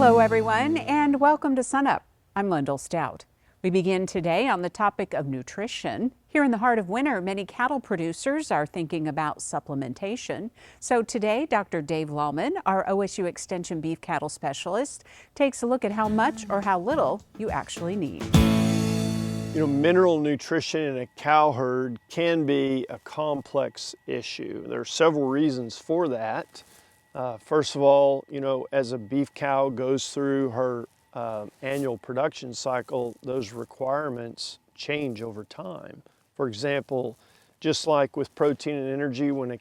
Hello, everyone, and welcome to SUNUP. I'm Lyndall Stout. We begin today on the topic of nutrition. Here in the heart of winter, many cattle producers are thinking about supplementation. So today, Dr. Dave Lalman, our OSU Extension beef cattle specialist, takes a look at how much or how little you actually need. You know, mineral nutrition in a cow herd can be a complex issue. There are several reasons for that. First of all, you know, as a beef cow goes through her annual production cycle, those requirements change over time. For example, just like with protein and energy, when a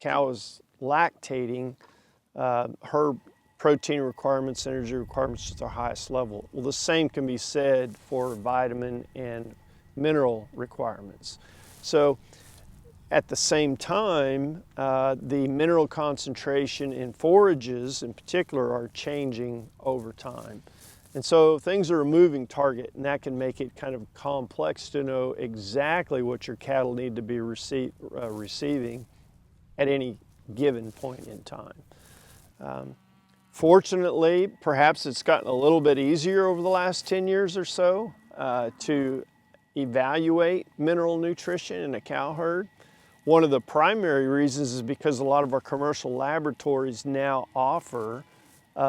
cow is lactating, her protein requirements, energy requirements at their highest level. Well, the same can be said for vitamin and mineral requirements. So at the same time, the mineral concentration in forages in particular are changing over time. And so things are a moving target, and that can make it kind of complex to know exactly what your cattle need to be receiving at any given point in time. Fortunately, perhaps it's gotten a little bit easier over the last 10 years or so to evaluate mineral nutrition in a cow herd. One of the primary reasons is because a lot of our commercial laboratories now offer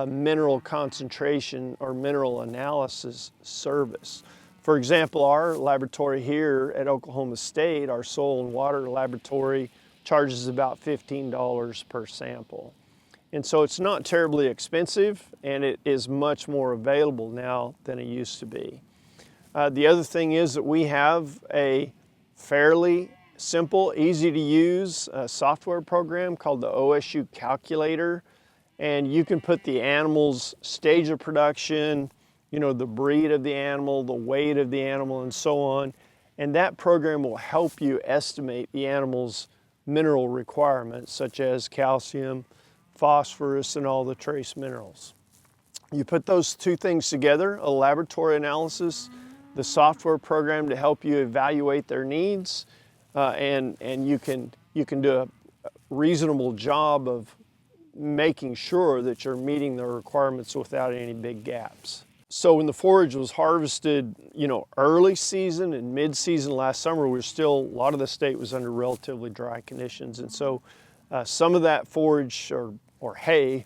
mineral concentration or mineral analysis service. For example, our laboratory here at Oklahoma State, our soil and water laboratory, charges about $15 per sample. And so it's not terribly expensive, and it is much more available now than it used to be. The other thing is that we have a fairly simple, easy to use software program called the OSU Cowculator, and you can put the animal's stage of production, you know, the breed of the animal, the weight of the animal, and so on, and that program will help you estimate the animal's mineral requirements such as calcium, phosphorus, and all the trace minerals. You put those two things together, a laboratory analysis, the software program to help you evaluate their needs, and you can do a reasonable job of making sure that you're meeting the requirements without any big gaps. So when the forage was harvested, you know, early season and mid-season last summer, a lot of the state was under relatively dry conditions, and so some of that forage or hay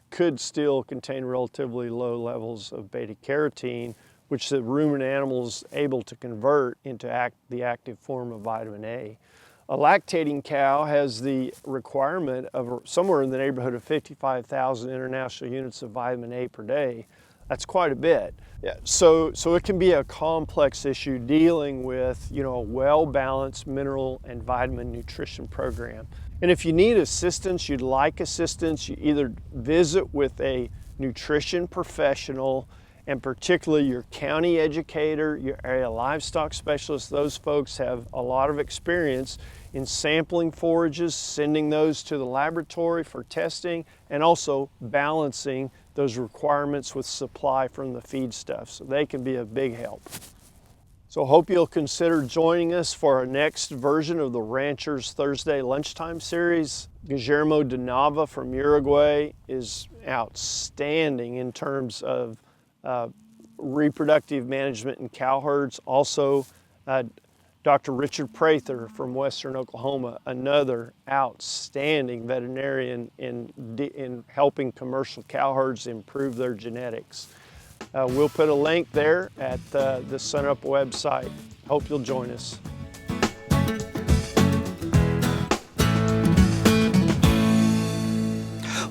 could still contain relatively low levels of beta-carotene, which the ruminant animal is able to convert into the active form of vitamin A. A lactating cow has the requirement of somewhere in the neighborhood of 55,000 international units of vitamin A per day. That's quite a bit. Yeah, so it can be a complex issue dealing with, you know, a well-balanced mineral and vitamin nutrition program. And if you need assistance, you'd like assistance, you either visit with a nutrition professional, and particularly your county educator, your area livestock specialist. Those folks have a lot of experience in sampling forages, sending those to the laboratory for testing, and also balancing those requirements with supply from the feedstuff. So they can be a big help. So hope you'll consider joining us for our next version of the Ranchers Thursday Lunchtime Series. Guillermo de Nava from Uruguay is outstanding in terms of reproductive management in cow herds. Also, Dr. Richard Prather from Western Oklahoma, another outstanding veterinarian in helping commercial cow herds improve their genetics. We'll put a link there at the SUNUP website. Hope you'll join us.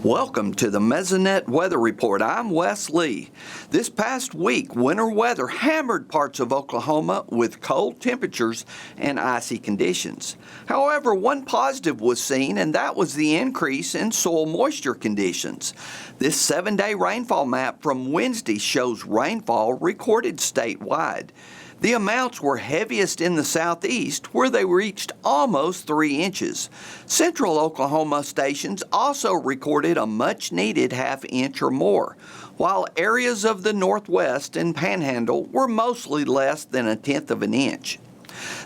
Welcome to the Mesonet Weather Report. I'm Wes Lee. This past week, winter weather hammered parts of Oklahoma with cold temperatures and icy conditions. However, one positive was seen, and that was the increase in soil moisture conditions. This 7-day rainfall map from Wednesday shows rainfall recorded statewide. The amounts were heaviest in the southeast, where they reached almost 3 inches. Central Oklahoma stations also recorded a much-needed half-inch or more, while areas of the northwest and panhandle were mostly less than 1/10 of an inch.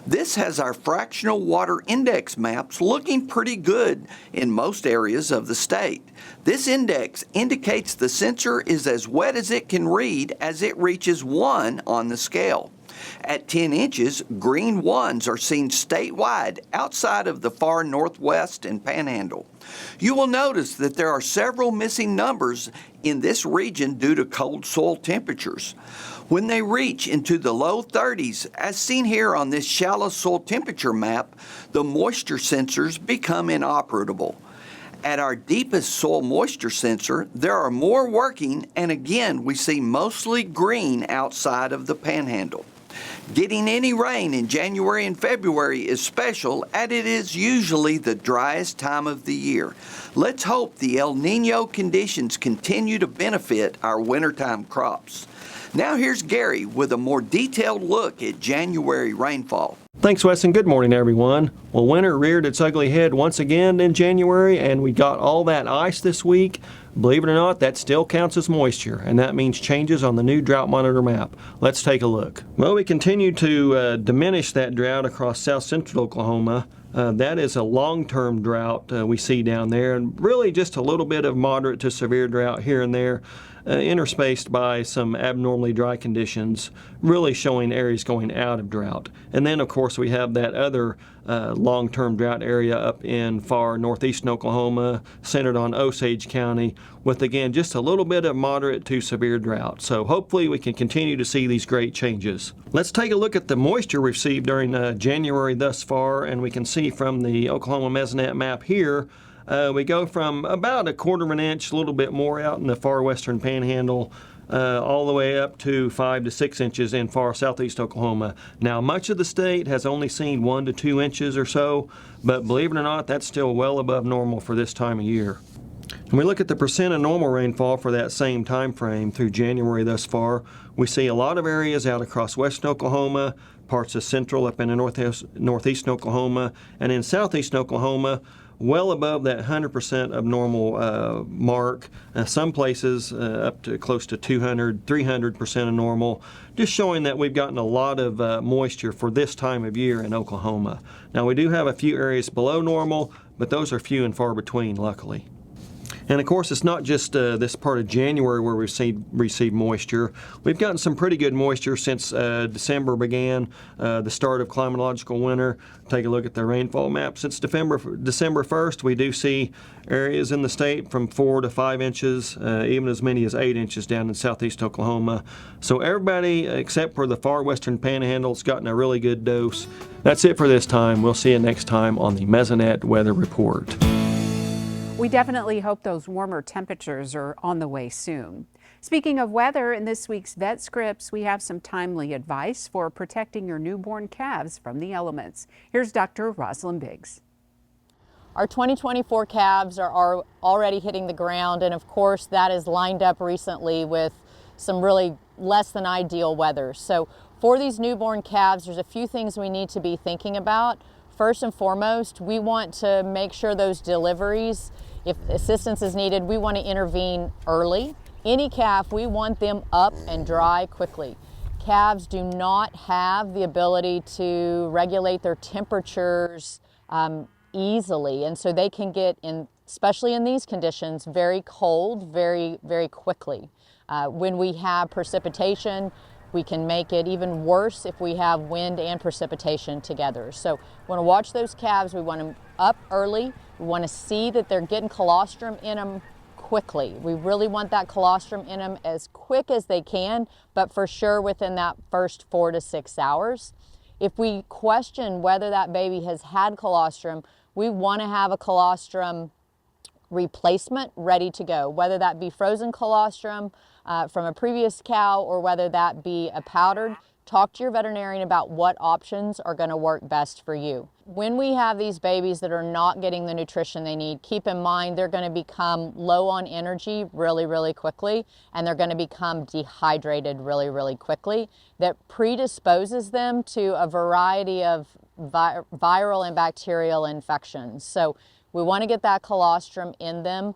This has our fractional water index maps looking pretty good in most areas of the state. This index indicates the sensor is as wet as it can read as it reaches 1 on the scale. At 10 inches, green 1s are seen statewide outside of the far northwest and panhandle. You will notice that there are several missing numbers in this region due to cold soil temperatures. When they reach into the low 30s, as seen here on this shallow soil temperature map, the moisture sensors become inoperable. At our deepest soil moisture sensor, there are more working, and again, we see mostly green outside of the panhandle. Getting any rain in January and February is special, as it is usually the driest time of the year. Let's hope the El Nino conditions continue to benefit our wintertime crops. Now here's Gary with a more detailed look at January rainfall. Thanks, Wes, and good morning, everyone. Well, winter reared its ugly head once again in January, and we got all that ice this week. Believe it or not, that still counts as moisture, and that means changes on the new drought monitor map. Let's take a look. Well, we continue to diminish that drought across south central Oklahoma. That is a long-term drought we see down there, and really just a little bit of moderate to severe drought here and there, interspaced by some abnormally dry conditions, really showing areas going out of drought. And then, of course, we have that other long-term drought area up in far northeastern Oklahoma, centered on Osage County, with, again, just a little bit of moderate to severe drought. So hopefully we can continue to see these great changes. Let's take a look at the moisture received during January thus far, and we can see from the Oklahoma Mesonet map here, we go from about 1/4 inch, a little bit more out in the far western panhandle, all the way up to 5 to 6 inches in far southeast Oklahoma. Now, much of the state has only seen 1 to 2 inches or so, but believe it or not, that's still well above normal for this time of year. When we look at the percent of normal rainfall for that same time frame through January thus far, we see a lot of areas out across western Oklahoma, parts of central up in the northeastern Oklahoma, and in southeastern Oklahoma, well above that 100% of normal mark. Some places up to close to 200, 300% of normal, just showing that we've gotten a lot of moisture for this time of year in Oklahoma. Now, we do have a few areas below normal, but those are few and far between, luckily. And of course, it's not just this part of January where we've received moisture. We've gotten some pretty good moisture since December began, the start of climatological winter. Take a look at the rainfall map. Since December 1st, we do see areas in the state from 4 to 5 inches, even as many as 8 inches down in southeast Oklahoma. So everybody except for the far western panhandle has gotten a really good dose. That's it for this time. We'll see you next time on the Mesonet Weather Report. We definitely hope those warmer temperatures are on the way soon. Speaking of weather, in this week's Vet Scripts, we have some timely advice for protecting your newborn calves from the elements. Here's Dr. Rosslyn Biggs. Our 2024 calves are already hitting the ground, and of course that is lined up recently with some really less than ideal weather. So for these newborn calves, there's a few things we need to be thinking about. First and foremost, we want to make sure those deliveries, if assistance is needed, we want to intervene early. Any calf, we want them up and dry quickly. Calves do not have the ability to regulate their temperatures easily, and so they can get, especially in these conditions, very cold very, very quickly. When we have precipitation, we can make it even worse if we have wind and precipitation together. So we want to watch those calves. We want them up early. We want to see that they're getting colostrum in them quickly. We really want that colostrum in them as quick as they can, but for sure within that first 4 to 6 hours. If we question whether that baby has had colostrum, we want to have a colostrum replacement ready to go, whether that be frozen colostrum from a previous cow or whether that be a powdered. Talk to your veterinarian about what options are going to work best for you. When we have these babies that are not getting the nutrition they need, keep in mind they're going to become low on energy really, really quickly, and they're going to become dehydrated really, really quickly. That predisposes them to a variety of viral and bacterial infections. So we want to get that colostrum in them.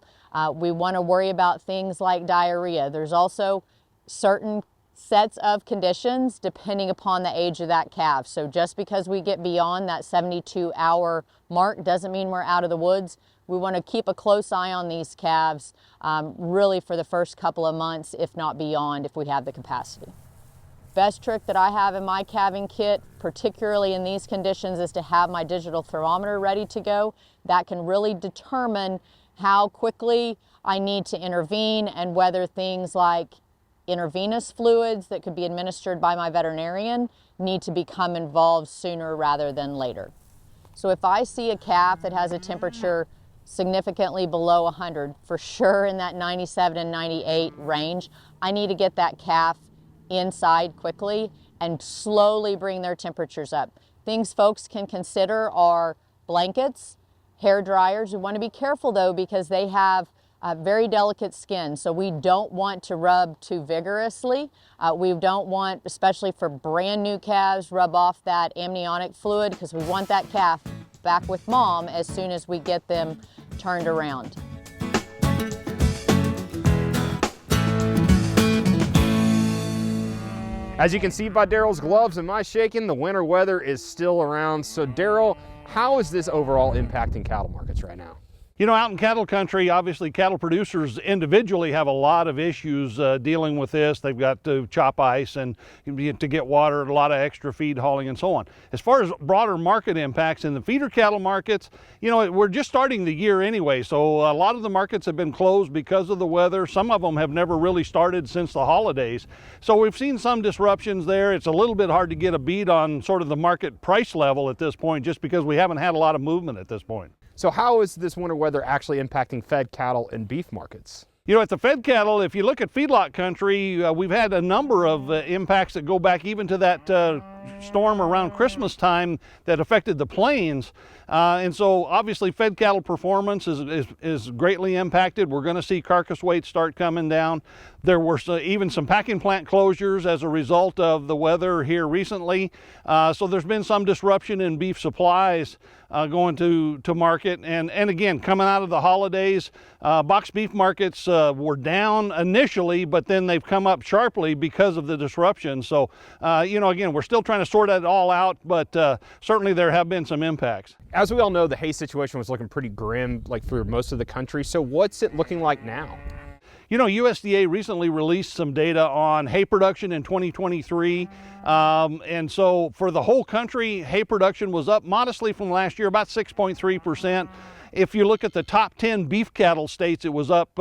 We want to worry about things like diarrhea. There's also certain sets of conditions depending upon the age of that calf. So just because we get beyond that 72-hour mark doesn't mean we're out of the woods. We want to keep a close eye on these calves really for the first couple of months, if not beyond, if we have the capacity. Best trick that I have in my calving kit, particularly in these conditions, is to have my digital thermometer ready to go. That can really determine how quickly I need to intervene and whether things like intravenous fluids that could be administered by my veterinarian need to become involved sooner rather than later. So if I see a calf that has a temperature significantly below 100, for sure in that 97 and 98 range, I need to get that calf inside quickly and slowly bring their temperatures up. Things folks can consider are blankets, hair dryers. We want to be careful though because they have very delicate skin, so we don't want to rub too vigorously. We don't want, especially for brand new calves, rub off that amniotic fluid because we want that calf back with mom as soon as we get them turned around. As you can see by Derrell's gloves and my shaking, the winter weather is still around. So Derrell, how is this overall impacting cattle markets right now? You know, out in cattle country, obviously cattle producers individually have a lot of issues dealing with this. They've got to chop ice and to get water, a lot of extra feed hauling and so on. As far as broader market impacts in the feeder cattle markets, you know, we're just starting the year anyway, so a lot of the markets have been closed because of the weather. Some of them have never really started since the holidays. So we've seen some disruptions there. It's a little bit hard to get a beat on sort of the market price level at this point just because we haven't had a lot of movement at this point. So how is this winter weather actually impacting fed cattle and beef markets? You know, at the fed cattle, if you look at feedlot country, we've had a number of impacts that go back even to that storm around Christmas time that affected the plains. And so obviously fed cattle performance is greatly impacted. We're going to see carcass weights start coming down. There were even some packing plant closures as a result of the weather here recently. So there's been some disruption in beef supplies going to market. And again, coming out of the holidays, boxed beef markets were down initially, but then they've come up sharply because of the disruption. So, you know, again, we're still trying to sort that all out, but certainly there have been some impacts. As we all know, the hay situation was looking pretty grim like for most of the country. So what's it looking like now? You know, USDA recently released some data on hay production in 2023. And so for the whole country, hay production was up modestly from last year, about 6.3%. If you look at the top 10 beef cattle states, it was up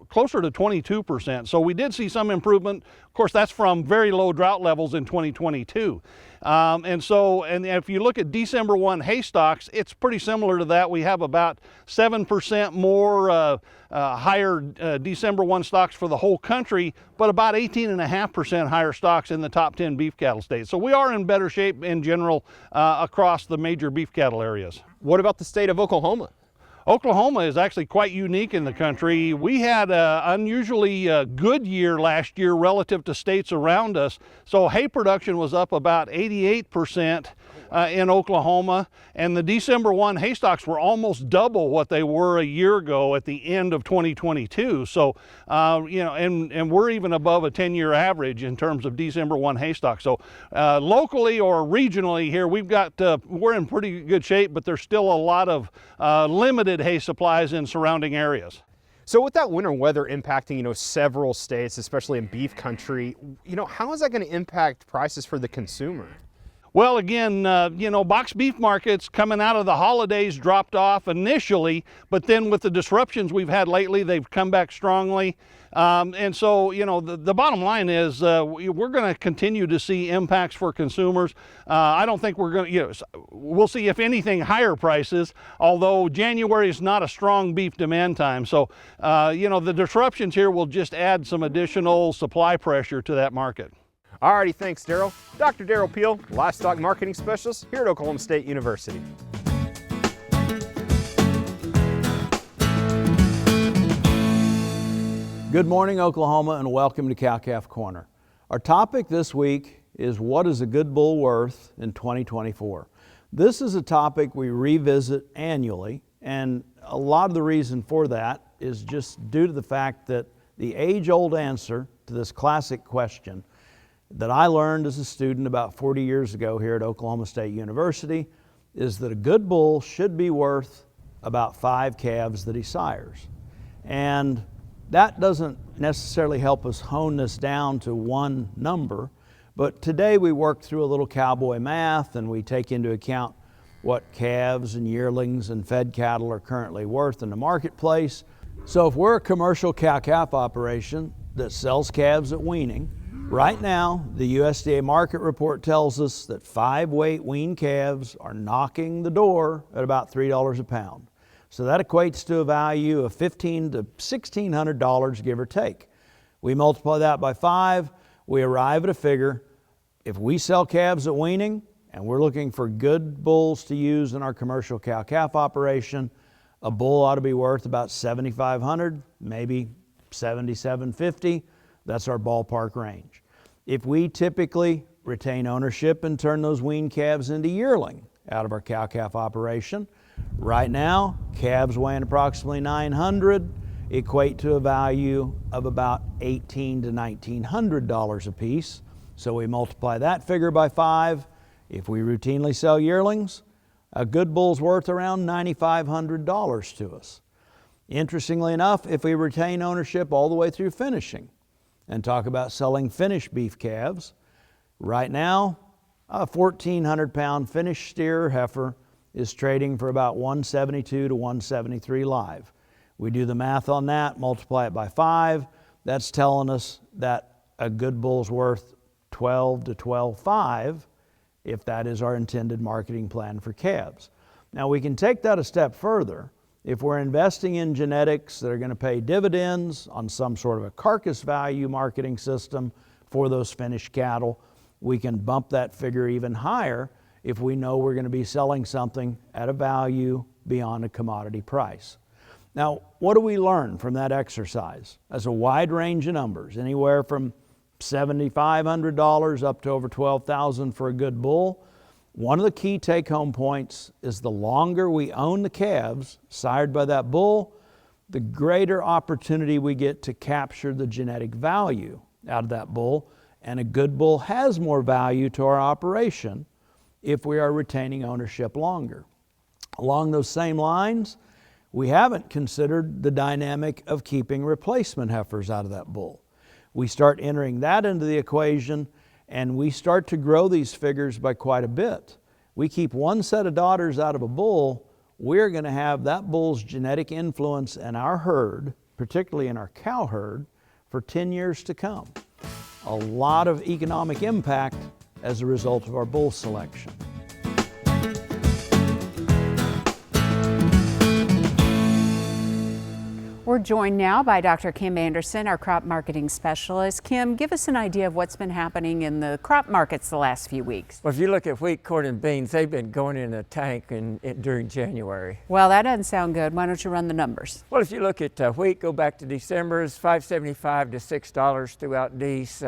closer to 22%. So we did see some improvement. Of course, that's from very low drought levels in 2022. And if you look at December 1 hay stocks, it's pretty similar to that. We have about 7% more higher December 1 stocks for the whole country, but about 18.5% higher stocks in the top 10 beef cattle states. So we are in better shape in general across the major beef cattle areas. What about the state of Oklahoma? Oklahoma is actually quite unique in the country. We had an unusually good year last year relative to states around us. So hay production was up about 88% in Oklahoma, and the December 1 hay stocks were almost double what they were a year ago at the end of 2022. So, you know, and we're even above a 10-year average in terms of December 1 hay stocks. So locally or regionally here, we're in pretty good shape, but there's still a lot of limited hay supplies in surrounding areas. So with that winter weather impacting, you know, several states, especially in beef country, you know, how is that going to impact prices for the consumer? Well, again, you know, boxed beef markets coming out of the holidays dropped off initially, but then with the disruptions we've had lately, they've come back strongly. And so, you know, the bottom line is we're going to continue to see impacts for consumers. I don't think we're going to, you know, we'll see, if anything, higher prices, although January is not a strong beef demand time. So, you know, the disruptions here will just add some additional supply pressure to that market. Alrighty, thanks, Derrell. Dr. Derrell Peel, Livestock Marketing Specialist here at Oklahoma State University. Good morning, Oklahoma, and welcome to Cow-Calf Corner. Our topic this week is what is a good bull worth in 2024? This is a topic we revisit annually, and a lot of the reason for that is just due to the fact that the age-old answer to this classic question that I learned as a student about 40 years ago here at Oklahoma State University is that a good bull should be worth about 5 calves that he sires. And that doesn't necessarily help us hone this down to one number, but today we work through a little cowboy math and we take into account what calves and yearlings and fed cattle are currently worth in the marketplace. So if we're a commercial cow-calf operation that sells calves at weaning, right now the USDA market report tells us that 5-weight weaned calves are knocking the door at about $3 a pound. So that equates to a value of $1,500 to $1,600, give or take. We multiply that by 5, we arrive at a figure. If we sell calves at weaning and we're looking for good bulls to use in our commercial cow-calf operation, a bull ought to be worth about $7,500, maybe $7,750. That's our ballpark range. If we typically retain ownership and turn those weaned calves into yearling out of our cow-calf operation, right now, calves weighing approximately 900 equate to a value of about $1,800 to $1,900 a piece. So we multiply that figure by 5. If we routinely sell yearlings, a good bull's worth around $9,500 to us. Interestingly enough, if we retain ownership all the way through finishing and talk about selling finished beef calves, right now, a 1,400-pound finished steer or heifer is trading for about $172 to $173 live. We do the math on that, multiply it by 5. That's telling us that a good bull's worth $12,000 to $12,500 if that is our intended marketing plan for calves. Now we can take that a step further. If we're investing in genetics that are going to pay dividends on some sort of a carcass value marketing system for those finished cattle, we can bump that figure even higher if we know we're going to be selling something at a value beyond a commodity price. Now, what do we learn from that exercise? That's a wide range of numbers, anywhere from $7,500 up to over $12,000 for a good bull. One of the key take-home points is the longer we own the calves sired by that bull, the greater opportunity we get to capture the genetic value out of that bull, and a good bull has more value to our operation if we are retaining ownership longer. Along those same lines, we haven't considered the dynamic of keeping replacement heifers out of that bull. We start entering that into the equation and we start to grow these figures by quite a bit. We keep one set of daughters out of a bull, we're going to have that bull's genetic influence in our herd, particularly in our cow herd, for 10 years to come. A lot of economic impact as a result of our bull selection. We're joined now by Dr. Kim Anderson, our crop marketing specialist. Kim, give us an idea of what's been happening in the crop markets the last few weeks. Well, if you look at wheat, corn, and beans, they've been going in a tank during January. Well, that doesn't sound good. Why don't you run the numbers? Well, if you look at wheat, go back to December's, $5.75 to $6 throughout these.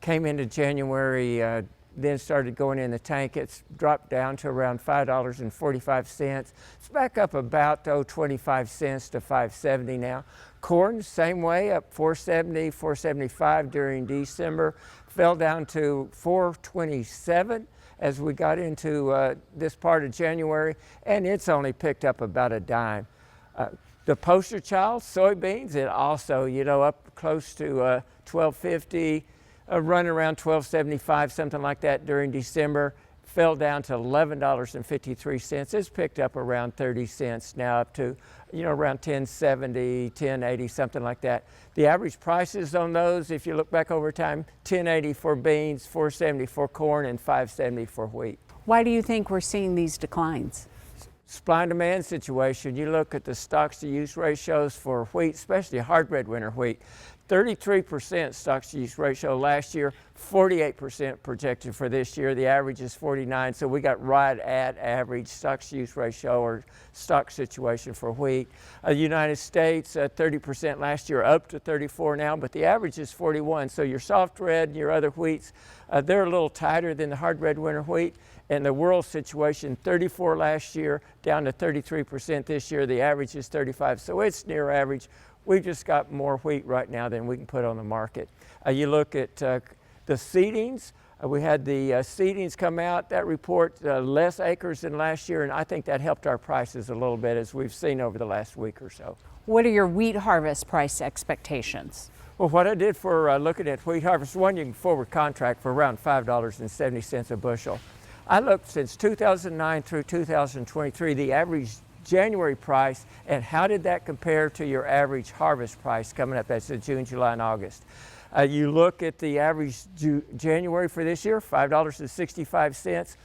Came into January, then started going in the tank. It's dropped down to around $5.45. It's back up about 25 cents to $5.70 now. Corn, same way, up $4.70, $4.75 during December. Fell down to $4.27 as we got into this part of January, and it's only picked up about a dime. The poster child, soybeans, it also, up close to $12.50. Run around $12.75, something like that during December. Fell down to $11.53. It's picked up around 30 cents now, up to around $10.70, $10.80, something like that. The average prices on those, if you look back over time, $10.80 for beans, $4.70 for corn, and $5.70 for wheat. Why do you think we're seeing these declines? Supply and demand situation. You look at the stocks to use ratios for wheat, especially hard red winter wheat. 33% stocks to use ratio last year, 48% projected for this year. The average is 49, so we got right at average stocks to use ratio or stock situation for wheat. United States, 30% last year, up to 34 now, but the average is 41. So your soft red and your other wheats, they're a little tighter than the hard red winter wheat. And the world situation, 34 last year, down to 33% this year. The average is 35, so it's near average. We've just got more wheat right now than we can put on the market. You look at the seedings, We had the seedings come out, that report, less acres than last year, and I think that helped our prices a little bit, as we've seen over the last week or so. What are your wheat harvest price expectations? Well, what I did for looking at wheat harvest, one, you can forward contract for around $5.70 a bushel. I looked since 2009 through 2023, the average January price, and how did that compare to your average harvest price coming up? That's June, July, and August. You look at the average January for this year, $5.65.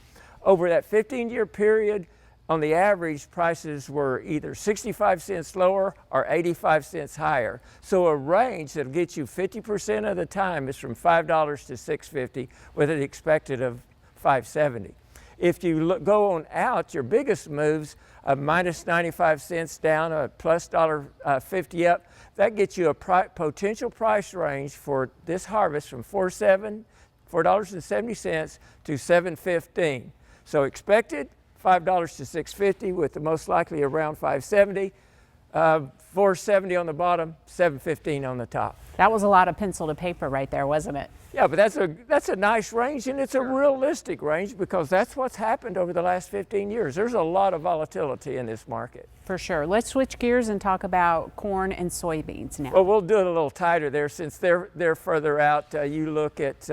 Over that 15-year period, on the average, prices were either 65 cents lower or 85 cents higher. So a range that'll get you 50% of the time is from $5 to $6.50 with an expected of $5.70. If you go on out, your biggest moves, minus 95 cents down, a plus $1.50 up, that gets you a potential price range for this harvest from $4.70 to $7.15. So expected $5 to $6.50 with the most likely around $5.70, $4.70 on the bottom, $7.15 on the top. That was a lot of pencil to paper right there, wasn't it? Yeah, but that's a nice range, and it's a realistic range because that's what's happened over the last 15 years. There's a lot of volatility in this market. For sure. Let's switch gears and talk about corn and soybeans now. Well, we'll do it a little tighter there since they're further out. You look at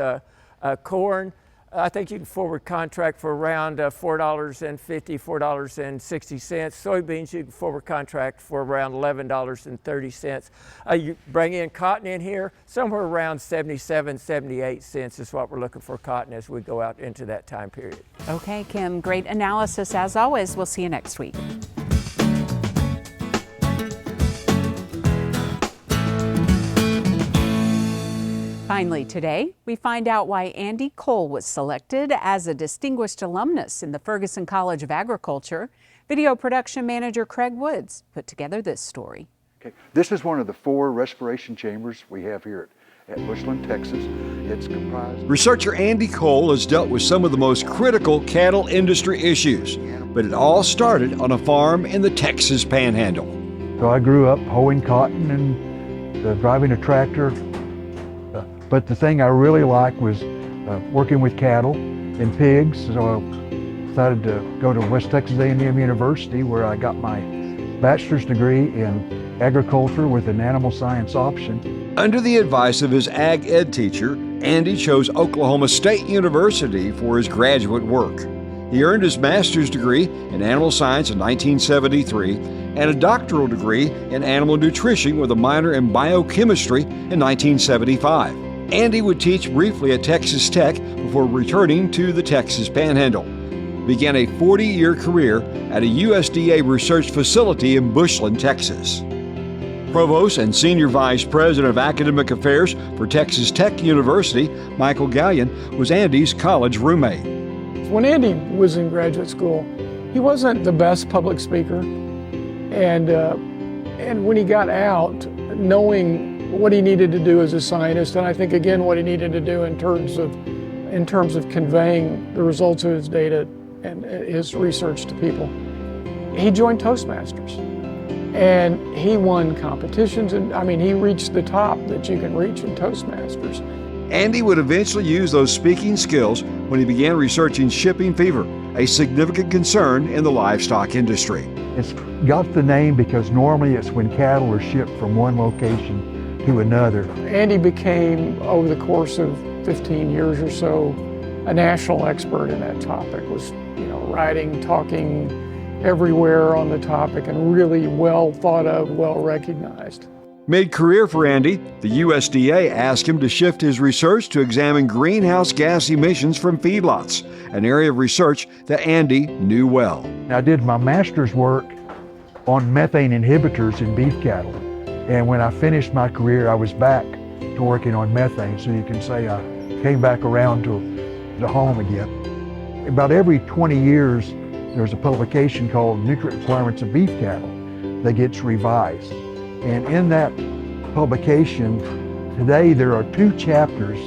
corn. I think you can forward contract for around $4.50, $4.60. Soybeans, you can forward contract for around $11.30. You bring in cotton in here, somewhere around 77, 78 cents is what we're looking for cotton as we go out into that time period. Okay, Kim, great analysis as always. We'll see you next week. Finally today, we find out why Andy Cole was selected as a distinguished alumnus in the Ferguson College of Agriculture. Video production manager Craig Woods put together this story. Okay. This is one of the 4 respiration chambers we have here at Bushland, Texas. It's comprised. Researcher Andy Cole has dealt with some of the most critical cattle industry issues, but it all started on a farm in the Texas Panhandle. So I grew up hoeing cotton and driving a tractor. But the thing I really liked was working with cattle and pigs. So I decided to go to West Texas A&M University, where I got my bachelor's degree in agriculture with an animal science option. Under the advice of his ag ed teacher, Andy chose Oklahoma State University for his graduate work. He earned his master's degree in animal science in 1973 and a doctoral degree in animal nutrition with a minor in biochemistry in 1975. Andy would teach briefly at Texas Tech before returning to the Texas Panhandle. Began a 40-year career at a USDA research facility in Bushland, Texas. Provost and Senior Vice President of Academic Affairs for Texas Tech University, Michael Gallion, was Andy's college roommate. When Andy was in graduate school, he wasn't the best public speaker. And when he got out, knowing what he needed to do as a scientist, and I think again what he needed to do in terms of conveying the results of his data and his research to people, he joined Toastmasters, and he won competitions, and I mean he reached the top that you can reach in Toastmasters. Andy would eventually use those speaking skills when he began researching shipping fever, a significant concern in the livestock industry. It's got the name because normally it's when cattle are shipped from one location to another. Andy became, over the course of 15 years or so, a national expert in that topic. Was, writing, talking everywhere on the topic, and really well thought of, well recognized. Mid-career for Andy, the USDA asked him to shift his research to examine greenhouse gas emissions from feedlots, an area of research that Andy knew well. I did my master's work on methane inhibitors in beef cattle. And when I finished my career, I was back to working on methane. So you can say I came back around to the home again. About every 20 years, there's a publication called Nutrient Requirements of Beef Cattle that gets revised. And in that publication, today there are 2 chapters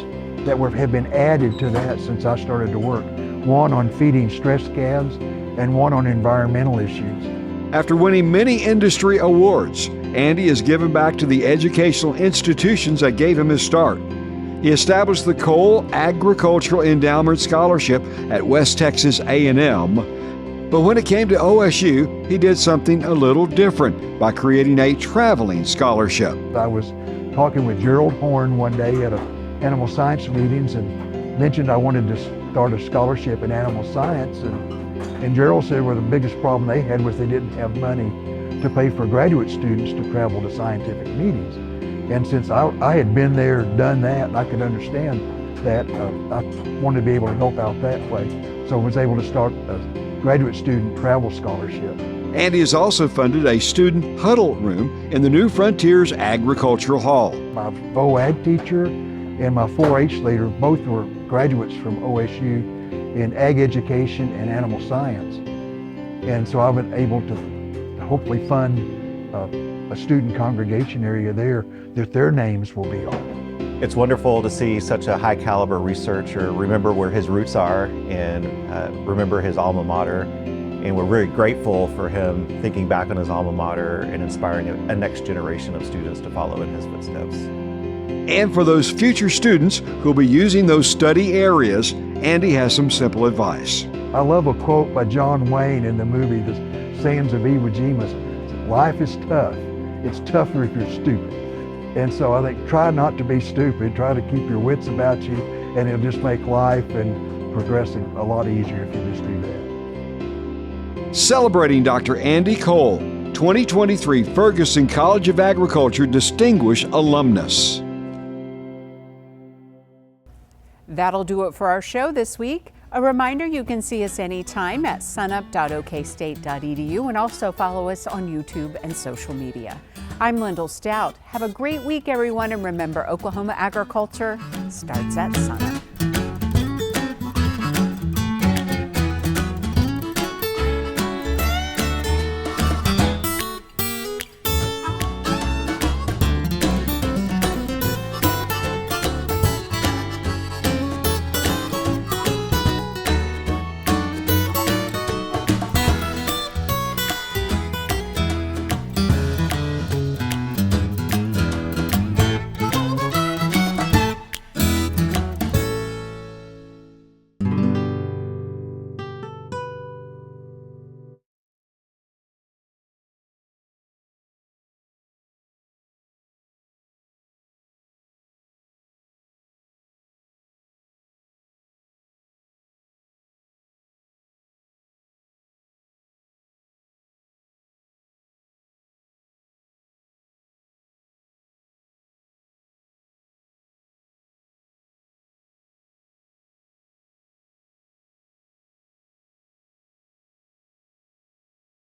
that have been added to that since I started to work. One on feeding stress calves and one on environmental issues. After winning many industry awards, Andy has given back to the educational institutions that gave him his start. He established the Cole Agricultural Endowment Scholarship at West Texas A&M. But when it came to OSU, he did something a little different by creating a traveling scholarship. I was talking with Gerald Horn one day at animal science meetings and mentioned I wanted to start a scholarship in animal science. And Gerald said, well, the biggest problem they had was they didn't have money to pay for graduate students to travel to scientific meetings. And since I had been there, done that, and I could understand that, I wanted to be able to help out that way. So I was able to start a graduate student travel scholarship. Andy has also funded a student huddle room in the New Frontiers Agricultural Hall. My VOAG teacher and my 4-H leader both were graduates from OSU in ag education and animal science. And so I've been able to hopefully fund a student congregation area there that their names will be on. It's wonderful to see such a high caliber researcher remember where his roots are and remember his alma mater. And we're very grateful for him thinking back on his alma mater and inspiring a next generation of students to follow in his footsteps. And for those future students who'll be using those study areas, Andy has some simple advice. I love a quote by John Wayne in the movie, The Sayings of Iwo Jima. Life is tough. It's tougher if you're stupid. And so I think try not to be stupid, try to keep your wits about you, and it'll just make life and progressing a lot easier if you just do that. Celebrating Dr. Andy Cole, 2023 Ferguson College of Agriculture Distinguished Alumnus. That'll do it for our show this week. A reminder, you can see us anytime at sunup.okstate.edu and also follow us on YouTube and social media. I'm Lyndall Stout. Have a great week, everyone, and remember, Oklahoma agriculture starts at sunup.